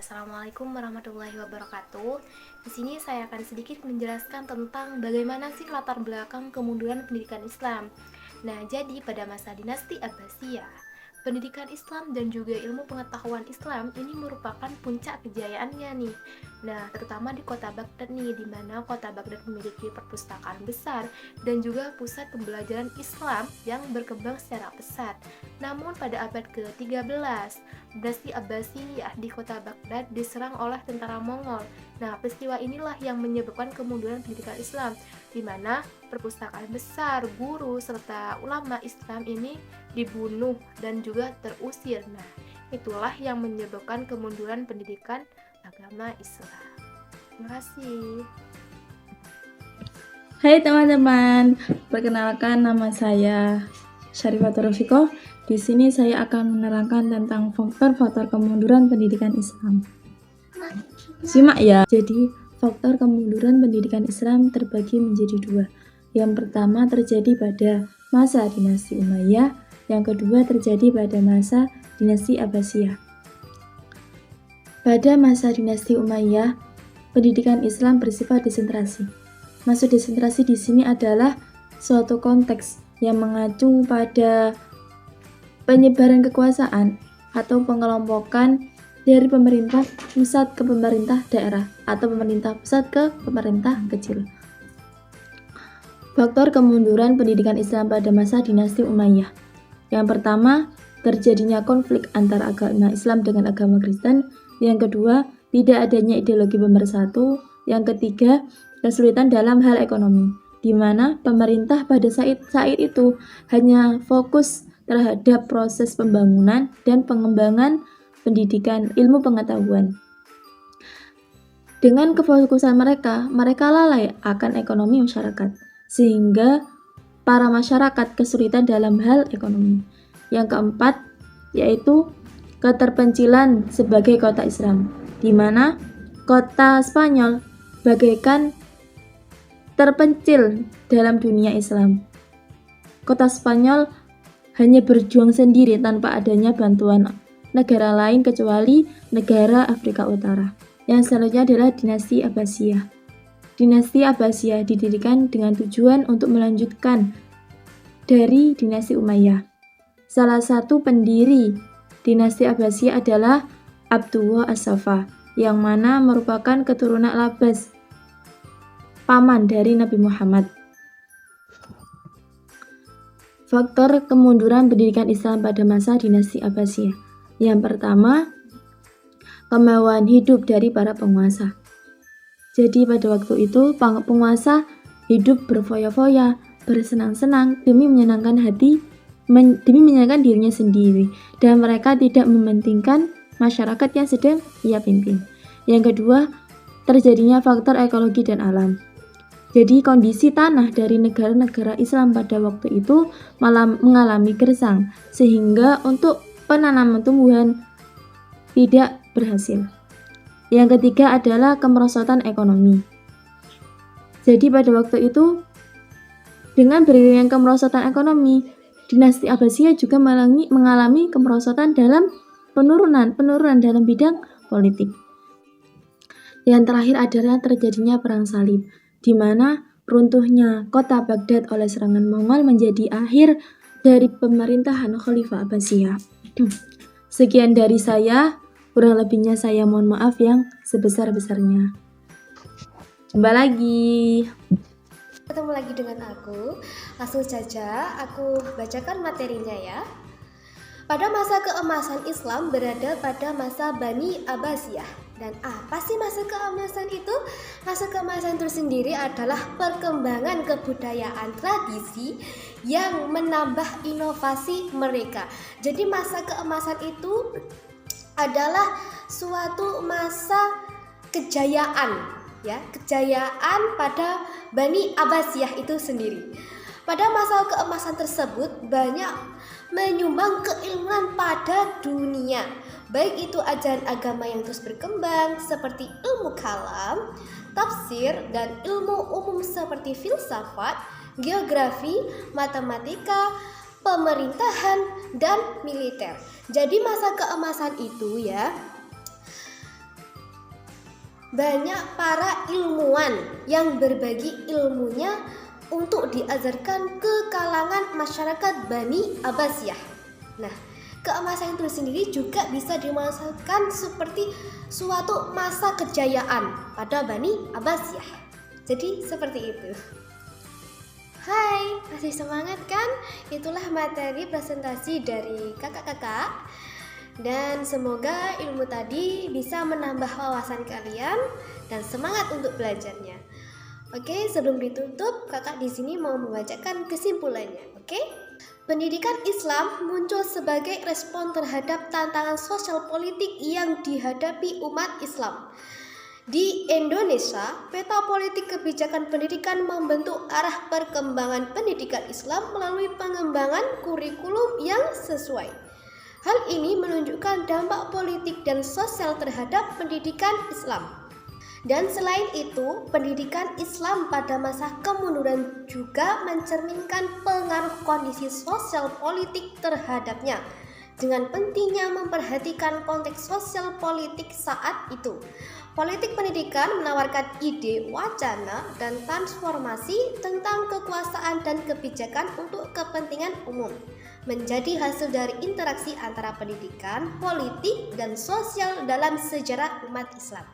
Assalamualaikum warahmatullahi wabarakatuh. Di sini saya akan sedikit menjelaskan tentang bagaimana sih latar belakang kemunduran pendidikan Islam. Nah, jadi pada masa dinasti Abbasiyah, pendidikan Islam dan juga ilmu pengetahuan Islam ini merupakan puncak kejayaannya nih. Nah, terutama di kota Baghdad nih, di mana kota Baghdad memiliki perpustakaan besar dan juga pusat pembelajaran Islam yang berkembang secara pesat. Namun pada abad ke-13, dinasti Abbasiyah di kota Baghdad diserang oleh tentara Mongol. Nah, peristiwa inilah yang menyebabkan kemunduran pendidikan Islam, di mana perpustakaan besar, guru, serta ulama Islam ini dibunuh dan juga terusir. Nah, itulah yang menyebabkan kemunduran pendidikan agama Islam. Terima kasih. Hai teman-teman, perkenalkan nama saya Syarifatul Rofikoh. Di sini saya akan menerangkan tentang faktor-faktor kemunduran pendidikan Islam. Simak ya. Jadi, faktor kemunduran pendidikan Islam terbagi menjadi dua. Yang pertama terjadi pada masa dinasti Umayyah, yang kedua terjadi pada masa dinasti Abbasiyah. Pada masa dinasti Umayyah, pendidikan Islam bersifat desentrasi. Maksud desentrasi di sini adalah suatu konteks yang mengacu pada penyebaran kekuasaan atau pengelompokan dari pemerintah pusat ke pemerintah daerah atau pemerintah pusat ke pemerintah kecil. Faktor kemunduran pendidikan Islam pada masa dinasti Umayyah. Yang pertama, terjadinya konflik antara agama Islam dengan agama Kristen. Yang kedua, tidak adanya ideologi pemersatu. Yang ketiga, kesulitan dalam hal ekonomi, di mana pemerintah pada saat itu hanya fokus terhadap proses pembangunan dan pengembangan pendidikan ilmu pengetahuan. Dengan kefokusan mereka lalai akan ekonomi masyarakat, sehingga para masyarakat kesulitan dalam hal ekonomi. Yang keempat, yaitu keterpencilan sebagai kota Islam, di mana kota Spanyol bagaikan terpencil dalam dunia Islam. Kota Spanyol hanya berjuang sendiri tanpa adanya bantuan negara lain kecuali negara Afrika Utara. Yang selanjutnya adalah dinasti Abbasiyah. Dinasti Abbasiyah didirikan dengan tujuan untuk melanjutkan dari dinasti Umayyah. Salah satu pendiri dinasti Abbasiyah adalah Abdullah As-Saffah, yang mana merupakan keturunan Abbas, paman dari Nabi Muhammad. Faktor kemunduran pendidikan Islam pada masa dinasti Abbasiyah. Yang pertama, kemewahan hidup dari para penguasa. Jadi pada waktu itu penguasa hidup berfoya-foya, bersenang-senang demi menyenangkan dirinya sendiri, dan mereka tidak mementingkan masyarakat yang sedang ia pimpin. Yang kedua, terjadinya faktor ekologi dan alam. Jadi kondisi tanah dari negara-negara Islam pada waktu itu malah mengalami gersang, sehingga untuk penanaman tumbuhan tidak berhasil. Yang ketiga adalah kemerosotan ekonomi. Jadi pada waktu itu, dengan berdirinya kemerosotan ekonomi, dinasti Abbasiyah juga mengalami kemerosotan dalam penurunan dalam bidang politik. Yang terakhir adalah terjadinya perang salib, di mana runtuhnya kota Baghdad oleh serangan Mongol menjadi akhir dari pemerintahan Khalifah Abbasiyah. Sekian dari saya, kurang lebihnya saya mohon maaf yang sebesar-besarnya. Jumpa lagi. Ketemu lagi dengan aku. Langsung saja aku bacakan materinya ya. Pada masa keemasan Islam berada pada masa Bani Abbasiyah. Dan apa sih masa keemasan itu? Masa keemasan tersendiri adalah perkembangan kebudayaan tradisi yang menambah inovasi mereka. Jadi masa keemasan itu adalah suatu masa kejayaan, ya, kejayaan pada Bani Abbasiyah itu sendiri. Pada masa keemasan tersebut banyak menyumbang keilmuan pada dunia, baik itu ajaran agama yang terus berkembang seperti ilmu kalam, tafsir, dan ilmu umum seperti filsafat, geografi, matematika, pemerintahan, dan militer. Jadi masa keemasan itu ya banyak para ilmuwan yang berbagi ilmunya untuk diajarkan ke kalangan masyarakat Bani Abbasiyah. Nah, keemasan itu sendiri juga bisa dimaksudkan seperti suatu masa kejayaan pada Bani Abbasiyah. Jadi seperti itu. Hai, masih semangat kan? Itulah materi presentasi dari kakak-kakak. Dan semoga ilmu tadi bisa menambah wawasan kalian dan semangat untuk belajarnya. Oke, sebelum ditutup, kakak di sini mau membacakan kesimpulannya. Oke? Pendidikan Islam muncul sebagai respon terhadap tantangan sosial politik yang dihadapi umat Islam. Di Indonesia, peta politik kebijakan pendidikan membentuk arah perkembangan pendidikan Islam melalui pengembangan kurikulum yang sesuai. Hal ini menunjukkan dampak politik dan sosial terhadap pendidikan Islam. Dan selain itu, pendidikan Islam pada masa kemunduran juga mencerminkan pengaruh kondisi sosial politik terhadapnya, dengan pentingnya memperhatikan konteks sosial politik saat itu. Politik pendidikan menawarkan ide, wacana, dan transformasi tentang kekuasaan dan kebijakan untuk kepentingan umum, menjadi hasil dari interaksi antara pendidikan, politik, dan sosial dalam sejarah umat Islam.